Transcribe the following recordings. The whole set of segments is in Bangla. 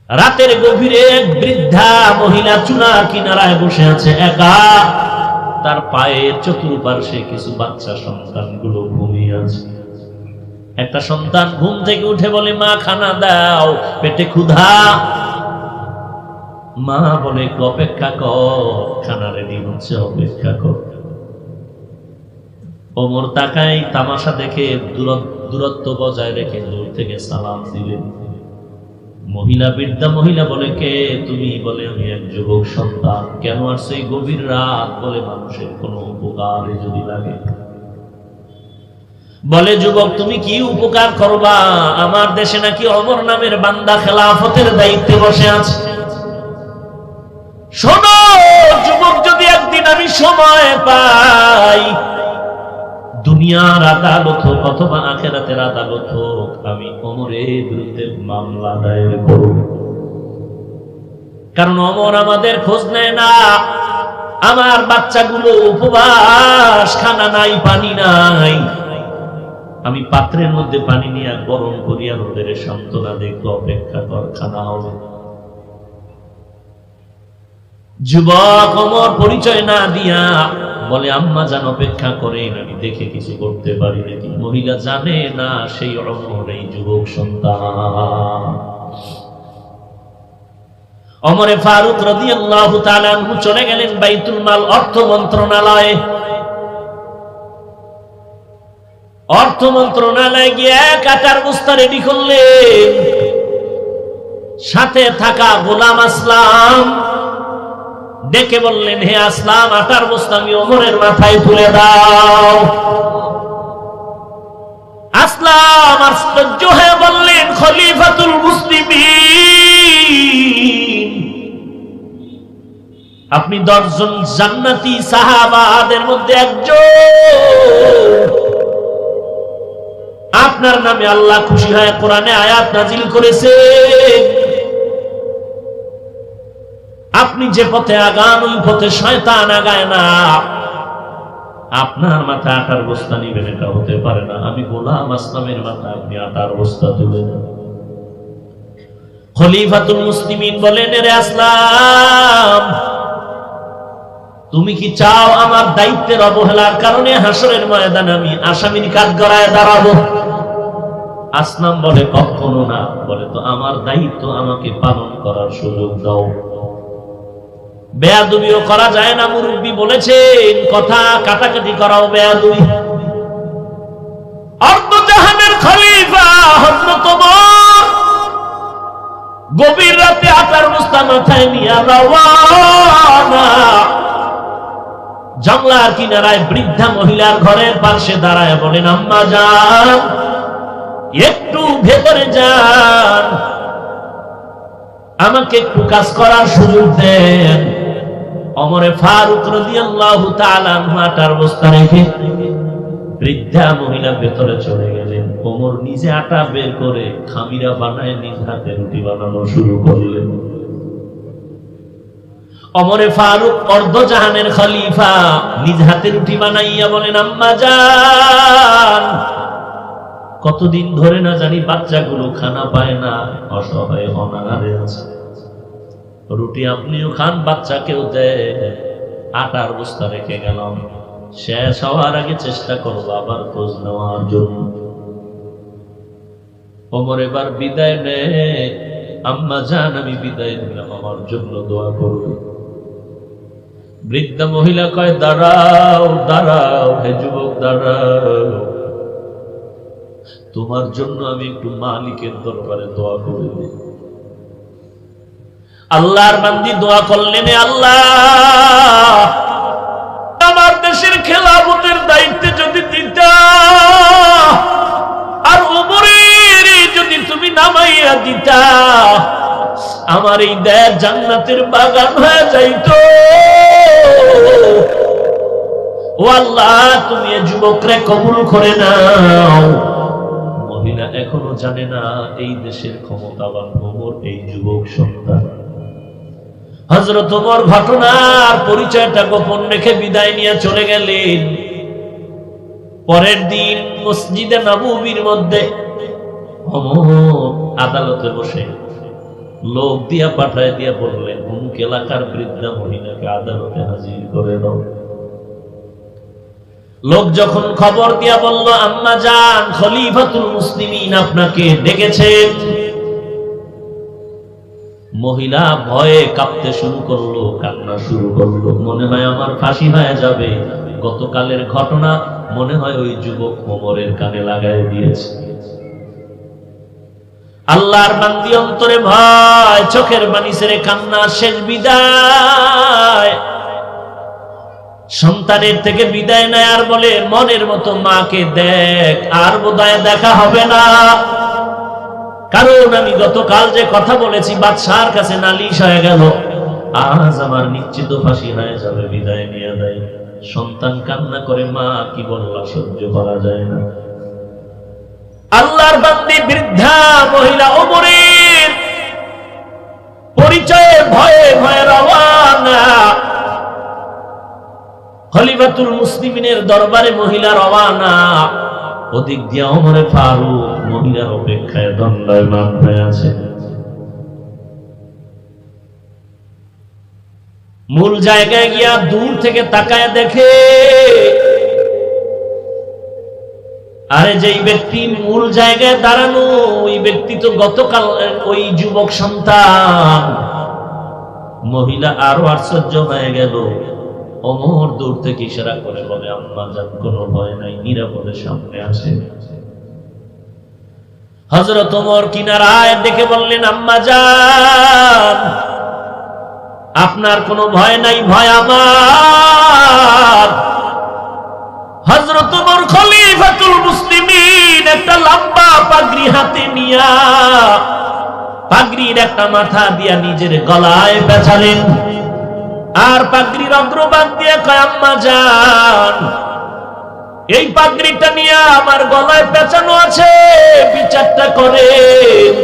রাতের গভীরে এক বৃদ্ধা মহিলা চুলার কিনারায় বসে আছে একা। তার পায়ের চতুর্পার্শ্বে কিছু বাচ্চা সন্তানগুলো ঘুমিয়ে আছে। একটা সন্তান ঘুম থেকে উঠে বলে, মা খানা দাও, পেটে ক্ষুধা। মা বলে, অপেক্ষা কর, খানা রেডি হচ্ছে, অপেক্ষা কর। ওমর তাকায়, তামাশা দেখে দূরত্ব বজায় রেখে দূর থেকে সালাম দিলেন। মহিলা, বৃদ্ধা মহিলা বলে, কে তুমি? বলে, আমি এক যুবক সন্তান। কেন আসছে এই গভীর রাত? বলে, মানুষের কোনো উপকারে যদি লাগে। বলে, যুবক তুমি কি উপকার করবা? আমার দেশে নাকি ওমর নামের বান্দা খেলাফতের দায়িত্বে বসে আছে। শোনো যুবক, যদি একদিন আমি সময় পাই, দুনিয়ার আদালত হোক অথবা আখিরাতের আদালত হোক, আমি ওমরের বিরুদ্ধে মামলা দায়ের করব। কারণ ওমর আমাদের খোঁজ নেয় না। আমার বাচ্চাগুলো উপবাস, খানা নাই, পানি নাই। আমি পাত্রের মধ্যে পানি নিয়ে গরম করিয়া ওদের সান্ত্বনা দেখবো, অপেক্ষা কর, খানা হবে। যুবক ওমর পরিচয় না দিয়া বলে, আম্মা জান অপেক্ষা করেন, আমি দেখে কিছু করতে পারি নাকি। মহিলা জানে না সেই ওমর এই যুবক সন্তান। ওমরে ফারুক রাদিয়াল্লাহু তাআলা আনহু চলে গেলেন বাইতুল মাল, অর্থ মন্ত্রণালয়ে। অর্থ মন্ত্রণালয়ে গিয়ে কাটার বস্তা রেডি করলেন। সাথে থাকা গোলাম আসলাম ডেকে বললেন, হে আসলাম, আটার বস্তা আমি ওমরের মাথায় তুলে দাও। আসলাম আশ্চর্য হয়ে বললেন, খলিফাতুল মুসলিমিন, আপনি 10 জন জান্নাতি সাহাবাদের মধ্যে একজন। আপনার নামে আল্লাহ খুশি হয়ে কোরআনে আয়াত নাজিল করেছেন। আপনি যে পথে আগান ওই পথে শয়তান আগায় না। আপনার মাথায় আটার বস্তা নিবেন, এটা হতে পারে না। আমি গোলাম আসলামের মাথায় আপনি আটার বস্তা তুলে দেন। খলিফাতুল মুসলিমিন বলেন, রে আসলাম, তুমি কি চাও আমার দায়িত্বের অবহেলার কারণে হাসরের ময়দানে আমি আসামির কাঠগড়ায় দাঁড়াবো? আসলাম বলে, কখনো না। বলে, তো আমার দায়িত্ব আমাকে পালন করার সুযোগ দাও। বেয়াদবিও করা যায় না, মুরব্বী বলেছেন, কথা কাটাকাটি করাও বেয়াদবি। অর্ধজাহানের খলিফা হযরত ওমর গভীর রাতে আটার বস্তা মাথায় নিয়ে রওয়ানা। জঙ্গলার কিনারায় বৃদ্ধা মহিলার ঘরের পাশে দাঁড়ায় বলেন, আম্মা যান, একটু ভেতরে যান, আমাকে একটু কাজ করার সুযোগ দেন। ওমরে ফারুক রাদিয়াল্লাহু তাআলা আনহু আটার বস্তা রেখে বৃদ্ধা মহিলা ভেতরে চলে গেলেন। ওমর নিজে আটা বের করে খামিরা বানায় নিজ হাতে রুটি বানানো শুরু করলেন। ওমরে ফারুক অর্ধজাহানের খলিফা নিজ হাতে রুটি বানাইয়া বলেন, আম্মা জান, কতদিন ধরে না জানি বাচ্চাগুলো খানা পায় না, অসহায় অনাহারে আছে। রুটি আপনিও খান, বাচ্চাকেও দেন। আটার বস্তা রেখে গেলাম, শেষ হওয়ার আগে চেষ্টা করবো আবার খোঁজ নেওয়ার জন্য। ওমর এবার বিদায় নেয়। আম্মা জান, আমি বিদায় নিলাম, আমার জন্য দোয়া করবে। বৃদ্ধা মহিলা কয়, দাঁড়াও দাঁড়াও, হে যুবক দাঁড়াও, তোমার জন্য আমি একটু মালিকের দরবারে দোয়া করে দিই। আল্লাহর বান্দি দোয়া করলেন, আল্লাহ, আমার দেশের খেলাফতের দায়িত্বে যদি দিতা আর ওমরের যদি তুমি নামাইয়া দিতা, আমার এই দেশ জান্নাতের বাগান হয়ে যাইতো। ও আল্লাহ, তুমি এই যুবকরে কবুল করে নাও। মহিলা এখনো জানে না এই দেশের ক্ষমতাবান ওমর এই যুবক সন্তান। হযরত ওমর ঘটনার পরিচয়টা গোপন রেখে বিদায় নিয়ে চলে গেলেন। পরের দিন মসজিদে নববীর মধ্যে ওমর আদালতে বসে লোক দিয়া পাঠায় দিয়া বললেন অমুক এলাকার বৃদ্ধা মহিলাকে আদালতে হাজির করে দাও। লোক যখন খবর দিয়া বলল আম্মা জান খলিফাতুল মুসলিমিন আপনাকে ডেকেছেন, মহিলা ভয়ে কাঁপতে শুরু করলো, কান্না শুরু করলো। মনে হয় আমার ফাঁসি হয়ে যাবে, গতকালের ঘটনা মনে হয় ওই যুবক ওমরের কানে লাগায় দিয়েছে। আল্লাহর বান্দি অন্তরে ভয়, চোখের পানি ছেড়ে কান্না, শেষ বিদায়। সন্তানের থেকে বিদায় নেয় আর বলে মনের মতো মাকে দেখ, আর বোধহয় দেখা হবে না, কারণ আমি গতকাল যে কথা বলেছি বাদশার কাছে নালিশ হয়ে গেল, আজ আমার নিশ্চিত ফাঁসি হয়ে যাবে, বিদায় নিয়ে দেয়। সন্তান কান্না করে, মা কি বললা, সহ্য করা যায় না। আল্লাহর বান্দি বৃদ্ধা মহিলা ওমরের পরিচয়ে ভয়ে ভয়ে রওয়ানা। খলিফাতুল মুসলিমিনের দরবারে মহিলা রওয়ানা। ওদিক দিয়া ওমরে ফারুক মহিলার অপেক্ষায় দণ্ডায়মান হয়ে আছে। মূল জায়গায় গিয়া দূর থেকে তাকায় দেখে, আরে যেই ব্যক্তি মূল জায়গায় দাঁড়ানো ওই ব্যক্তি তো গতকাল ওই যুবক সন্তান। মহিলা আরো আশ্চর্য হয়ে গেল। ওমর দূর থেকে ইশারা করে বলে আম্মা জান কোনো ভয় নাই, নিরাপদে সামনে আসে। হযরত ওমর কিনারায় দেখে বললেন আম্মা জান আপনার কোনো ভয় নাই, ভয় আমার। হযরত ওমর খলিফাতুল মুসলিমিন একটা লম্বা পাগড়ি হাতে নিয়া পাগড়ির একটা মাথা দিয়া নিজের গলায় পেঁচালেন, আর পাগড়ির অগ্রভাগ দিয়ে কয় আম্মা জান এই পাগড়িটা নিয়ে আমার গলায় পেঁচানো আছে, বিচারটা করেন,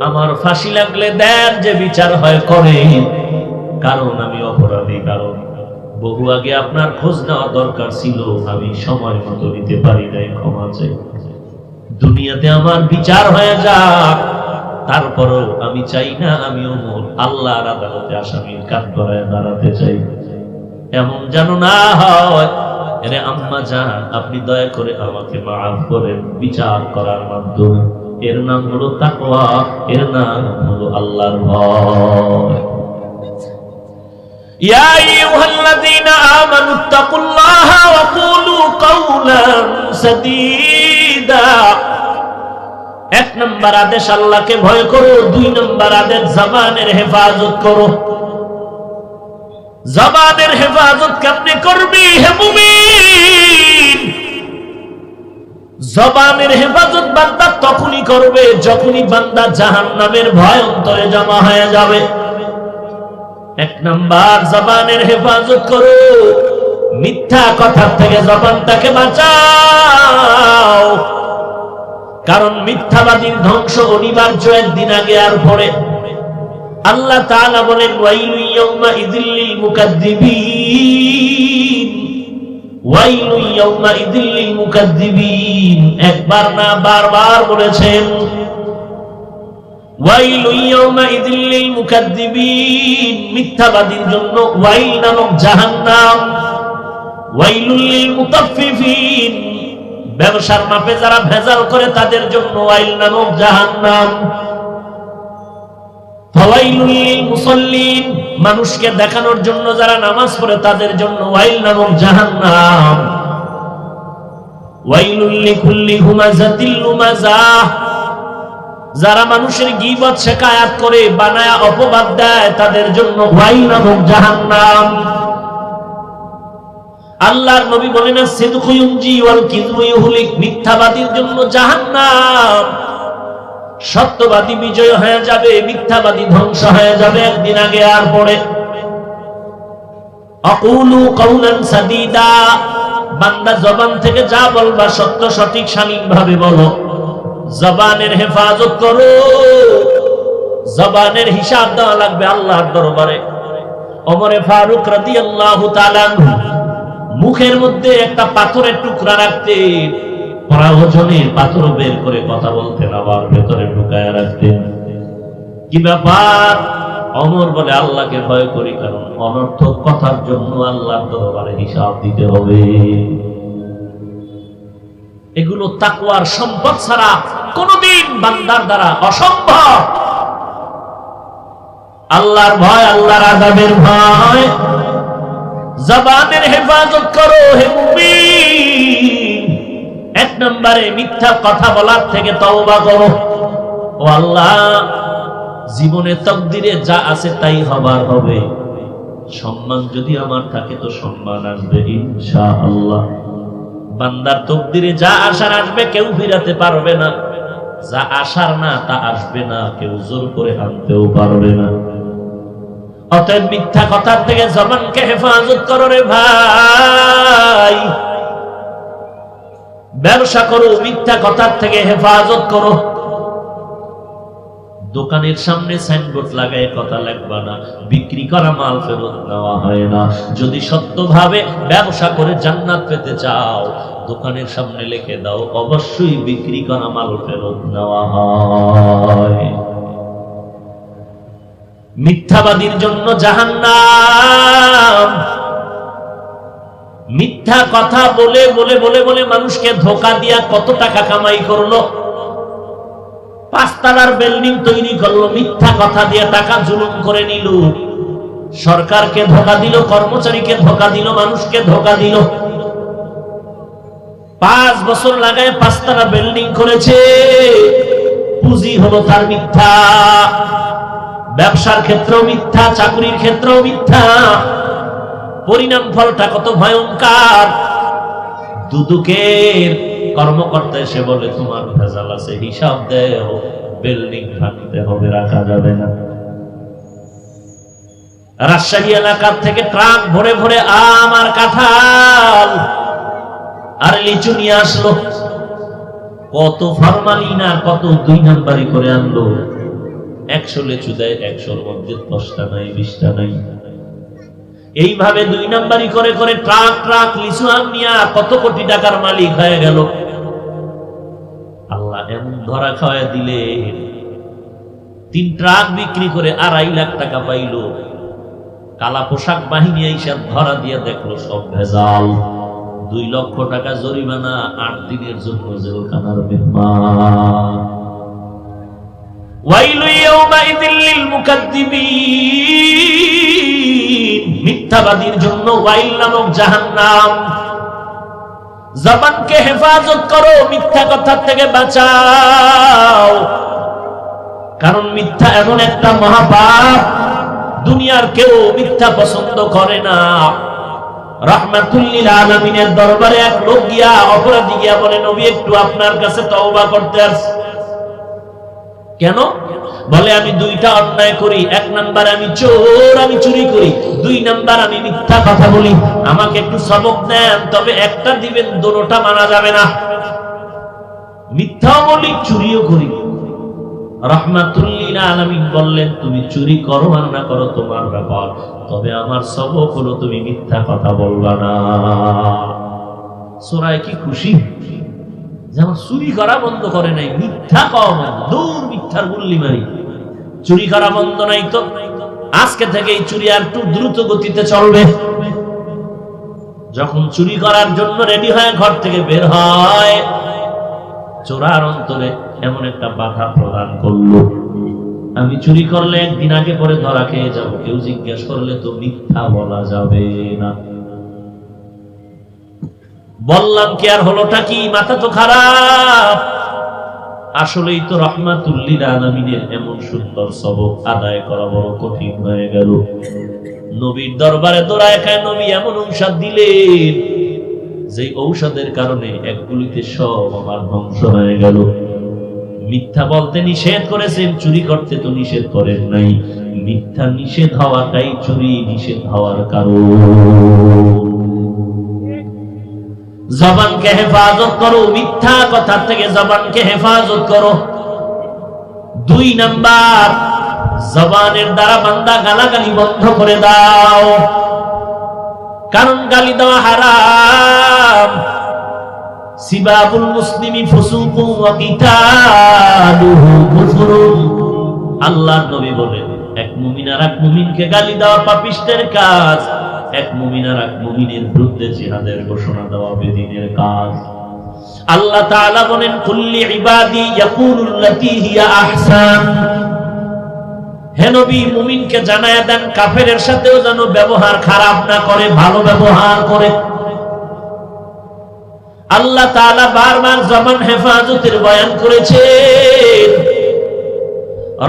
আমার ফাঁসি লাগলে দেন, যে বিচার হয় করেন, কারণ আমি অপরাধী, কারণ বহু আগে আপনার খোঁজ নেওয়া দরকার ছিল, আমি সময় মতো নিতে পারি নাই, ক্ষমা চাই। দুনিয়াতে আমার বিচার হয়ে যাক, তারপরও আমি চাই না আমি ওমর আল্লাহর আদালতে আসামির কাঠগড়ায় দাঁড়াতে চাই, এমন যেন না হয়। এরে আম্মা জান আপনি দয়া করে আমাকে মাফ করেন, বিচার করার মাধ্যমে। এর নাম হলো তাকওয়া, এর নাম হলো আল্লাহর ভয়। ইয়া আইয়ুহাল্লাযীনা আমানুত্তাকুল্লাহা ওয়া কুলু কাওলান সাদীদা। এক নম্বর আদেশ আল্লাহকে ভয় করো, দুই নম্বর আদেশ জবানের হেফাজত করো। জবানের হেফাজত কেমনে করবি হে মুমিন? জবানের হেফাজত বান্দা তখনই করবে যখনই বান্দা জাহান্নামের ভয় অন্তরে জমা হয়ে যাবে। এক নাম্বার জবানের হেফাজত করো, মিথ্যা কথার থেকে জবানটাকে বাঁচাও, কারণ মিথ্যাবাদীর ধ্বংস অনিবার্য একদিন আগে আর পরে। আল্লাহ তাআলা বলেন ওয়াইলু ইয়াউমা ইযিল লিল মুকাদ্দিবিন, ওয়াইলু ইয়াউমা ইযিল লিল মুকাদ্দিবিন, একবার না বারবার বলেছেন। ওয়াইলু ইয়াউমা ইযিল লিল মুকাদ্দিবিন, মিথ্যাবাদীর জন্য ওয়াইল নামক জাহান্নাম। ওয়াইলুল লিল মুতাফফিফিন, ব্যবসার মাপে যারা ভেজাল করে তাদের জন্য ওয়াইল নামক জাহান্নাম। ফাওয়াইলুল লিল মুসাল্লিন, মানুষকে দেখানোর জন্য যারা নামাজ পড়ে তাদের জন্য ওয়াইল নামক জাহান্নাম। ওয়াইলুল লিকুল্লি হুমাযাতিল লুমাযাহ, যারা মানুষের গীবত শিকায়াত করে বানায়া অপবাদ দেয় তাদের জন্য ওয়াইল নামক জাহান্নাম। আল্লাহর নবী বলেন সিদকু ইউনজি ওয়াল কিযবু ইউহলিক, মিথ্যাবাদীর জন্য জাহান্নাম। সত্যবাদী বিজয় হয়ে যাবে, মিথ্যাবাদী ধ্বংস হয়ে যাবে একদিন আগে আর পরে। আকুলু কাওলান সাদীদা, বান্দা জবান থেকে যা বলবা সত্য সঠিক শালীনভাবে বলো। জবানের হেফাজত করো, জবানের হিসাব দেওয়া লাগবে আল্লাহর দরবারে। ওমরে ফারুক রাদিয়াল্লাহু তাআলা মুখের মধ্যে একটা পাথরের টুকরা রাখতেন, প্রয়োজনে পাথর বের করে কথা বলতেন, আবার ভেতরে ঢুকায় রাখতেন। কি ব্যাপার? ওমর বলে আল্লাহকে ভয় করি, কারণ অনর্থক কথার জন্য আল্লাহর দরবারে হিসাব দিতে হবে। এগুলো তাকওয়ার সম্পদ ছাড়া কোনদিন বান্দার দ্বারা অসম্ভব। আল্লাহর ভয়, আল্লাহর আযাবের ভয়। জবানের হেফাজত করো হে মুমিন। এক নম্বরে মিথ্যা কথা বলার থেকে তওবা করো। ও আল্লাহ, জীবনে তকদিরে যা আছে তাই হবার হবে। সম্মান যদি আমার থাকে তো সম্মান আসবে ইনশাআল্লাহ। বান্দার তকদিরে যা আসার আসবে, কেউ ফিরাতে পারবে না। যা আসার না তা আসবে না, কেউ জোর করে আনতেও পারবে না। অতএব মিথ্যা কথার থেকে জবানকে হেফাজত করো রে ভাই। ব্যবসা করো, মিথ্যা কথার থেকে হেফাজত করো। দোকানের সামনে সাইনবোর্ড লাগায় কথা লিখবা না, বিক্রি করা মাল ফেরত নেওয়া হয় না। যদি সত্যভাবে ব্যবসা করে জান্নাত পেতে চাও, দোকানের সামনে লিখে দাও অবশ্যই বিক্রি করা মাল ফেরত নেওয়া হয়। মিথ্যাবাদীর জন্য জাহান্নাম। মিথ্যা কথা বলে বলে বলে বলে মানুষকে ধোঁকা দিয়া কত টাকা কামাই করলো। 5 তলার বিল্ডিং তৈরি করলো, মিথ্যা কথা দিয়ে টাকা জুলুম করে নিল। সরকারকে ধোঁকা দিল, কর্মচারীকে ধোঁকা দিল, মানুষকে ধোঁকা দিল। 5 বছর লাগায় 5 তলা বিল্ডিং করেছে, পুঁজি হলো তার মিথ্যা। ব্যবসার ক্ষেত্রেও মিথ্যা, চাকরির ক্ষেত্রেও মিথ্যা। পরিণাম ফলটা কত ভয়ঙ্কর। দুদকের কর্মকর্তা এসে বলে তোমার ভেজাল আছে, হিসাব দেও। বিল্ডিং ভাঙতে হবে, রাখা যাবে না। রাজশাহী এলাকার থেকে ট্রাক ভরে ভরে আম আর কাঁঠাল আর লিচু নিয়ে আসলো। কত ফরমালিন আর কত 2 নাম্বারি করে আনলো। 100 লিচু দেয়, 100-র মধ্যে 10টা নাই, 20টা নাই। এইভাবে 2 নাম্বারি করে করে ট্রাক ট্রাক লিচু আম নিয়ে কত কোটি টাকার মালিক হয়ে গেল। আল্লাহ এমন ধরা খাওয়া দিলে 3 ট্রাক বিক্রি করে 2.5 লাখ টাকা পাইল। কালা পোশাক বাহিনী এসে ধরা দিয়ে দেখলো সব ভেজাল। 2 লক্ষ টাকা জরিমানা, 8 দিনের জন্য জেলখানার মেহমান। ওয়াইলু ইয়াউমাইযিল লিল মুকাদ্দিবিন। মিথ্যাবাদীর জন্য ওয়াইল নামক জাহান্নাম। জবানকে হেফাজত করো, মিথ্যা কথার থেকে বাঁচাও। কারণ মিথ্যা এমন একটা মহাপাপ, দুনিয়ার কেউ মিথ্যা পছন্দ করে না। রাহমাতুল লিল আলামিনের দরবারে এক লোক গিয়া, অপরাধী গিয়া বলে নবী একটু আপনার কাছে তওবা করতে আসছি। কেন? বলে আমি 2টা অন্যায় করি। 1 নাম্বার আমি চোর, আমি চুরি করি। 2 নাম্বার আমি মিথ্যা কথা বলি। আমাকে একটু সবক দেন, তবে একটা দিবেন, দুটোটা মানা যাবে না। মিথ্যাও বলি, চুরিও করি। রাহমাতুল লিল আলামিন বললেন তুমি চুরি করো আর না করো তোমার ব্যাপার, তবে আমার সবক হলো তুমি মিথ্যা কথা বলবা না। সূরায় কি খুশি যেমন চুরি করা বন্ধ করে নাই, মিথ্যা কম, দূর মিথ্যার গুল্লি মারি। চুরি করা বন্ধ নাই তো আজকে থেকে এই চুরি আর একটু দ্রুত গতিতে চলবে। যখন চুরি করার জন্য রেডি হয়ে ঘর থেকে বের হয়, চোরার অন্তরে এমন একটা বাধা প্রদান করলো, আমি চুরি করলে একদিন আগে পরে ধরা খেয়ে যাবো, কেউ জিজ্ঞেস করলে তো মিথ্যা বলা যাবে না। বললাম কি আর হলোটা কি? মাথা তো খারাপ। আসলেই তো রাহমাতুল লিল আলামিনের এমন সুন্দর সবক আদায় করা বড় কঠিন হয়ে গেল। নবীর দরবারে দৌড়ায় খায়, নবী এমন ঔষধ দিলেন যে ঔষধের কারণে এক গুলিতে সব আমার ধ্বংস হয়ে গেল। মিথ্যা বলতে নিষেধ করেছেন, চুরি করতে তো নিষেধ করেন নাই। মিথ্যা নিষেধ হওয়াটাই চুরি নিষেধ হওয়ার কারণ। জবানকে হেফাজত করো, মিথ্যা কথা থেকে জবানকে হেফাজত করো। 2 নাম্বার, জবানের দ্বারা বান্দা গালাগালি বন্ধ করে দাও, কারণ গালি দেওয়া হারাম। সিবাবুল মুসলিমি ফুসুকুন ওয়া কিতালুহু কুফরুন। আল্লাহর নবী বলেন, এক মুমিন আর এক মুমিনকে গালি দেওয়া পাপিষ্টের কাজ, এক মুমিন আর এক মুমিনের বিরুদ্ধে জিহাদের ঘোষণা দেওয়া বেদিনের কাজ। আল্লাহ তাআলা বলেন, কুল্লি ইবাদি ইয়াকুলুল্লাতী হিয়া আহসান। হে নবী, মুমিনকে জানায়া দেন কাফেরের সাথেও যেন ব্যবহার খারাপ না করে, ভালো ব্যবহার করে। আল্লাহ তাআলা বারবার জবান হেফাজতের বয়ান করেছেন।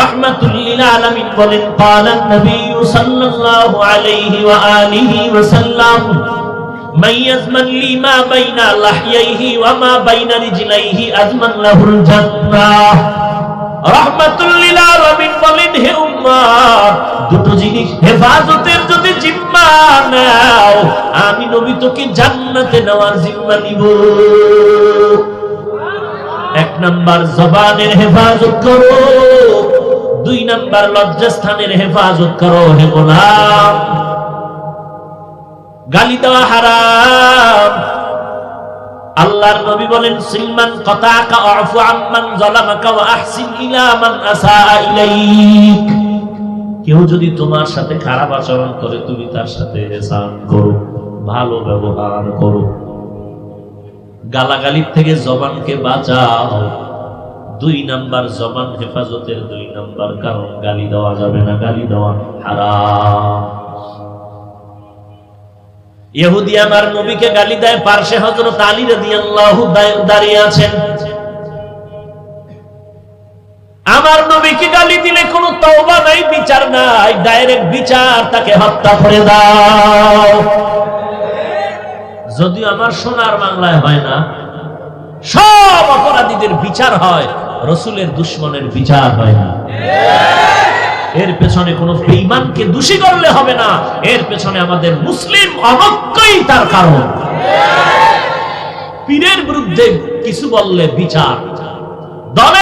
রাহমাতুল লিল আলামিন বলেন, ক্বালান নবী সাল্লাল্লাহু আলাইহি ওয়া আলিহি ওয়া সাল্লাম, মান ইয়াজমান লি মা বাইনা লাহইহি ওয়া মা বাইনা রিজলাইহি আজমান লাহুল জান্নাহ। রাহমাতুল লিল আলামিন বলেন, হে উম্মত, দুটো জিনিস হেফাজতের যদি জিম্মা নাও, আমি নবী তোকে জান্নাতে নেওয়ার জিম্মা নিব। এক নাম্বার জবানের হেফাজত করো, দুই নাম্বার লজ্জাস্থানের হেফাজত করো। হে গোলাম, গালি দেওয়া হারাম। আল্লাহর নবী বলেন, সিলমান কাতাকা আফু আম্মান যালামাকা ওয়া আহসিন ইলা মান আসাআ ইলাইক। কেউ যদি তোমার সাথে খারাপ আচরণ করে, তুমি তার সাথে ইহসান করো, ভালো ব্যবহার করো। গালাগালির থেকে জবানকে বাঁচাও। দুই নাম্বার জবান হেফাজতের দুই নাম্বার কারণ, গালি দেওয়া যাবে না, গালি দেওয়া হারাম। ইহুদি আমার নবীকে গালি দেয়, পার্শ্বে হযরত আলী রাদিয়াল্লাহু দাঁড়িয়ে আছেন। আমার নবীকে গালি দিলে কোনো তওবা নাই, বিচার নাই, ডাইরেক্ট বিচার, তাকে হত্যা করে দাও। যদিও আমার সোনার বাংলায় হয় না, সব অপরাধীদের বিচার হয়, রাসূলের দুশমনের বিচার হয় না। এর পেছনে কোন বেঈমানকে দোষী করলে হবে না, এর পেছনে আমাদের মুসলিম অনৈক্যই তার কারণ। পীরের বিরুদ্ধে কিছু বললে বিচার, দলে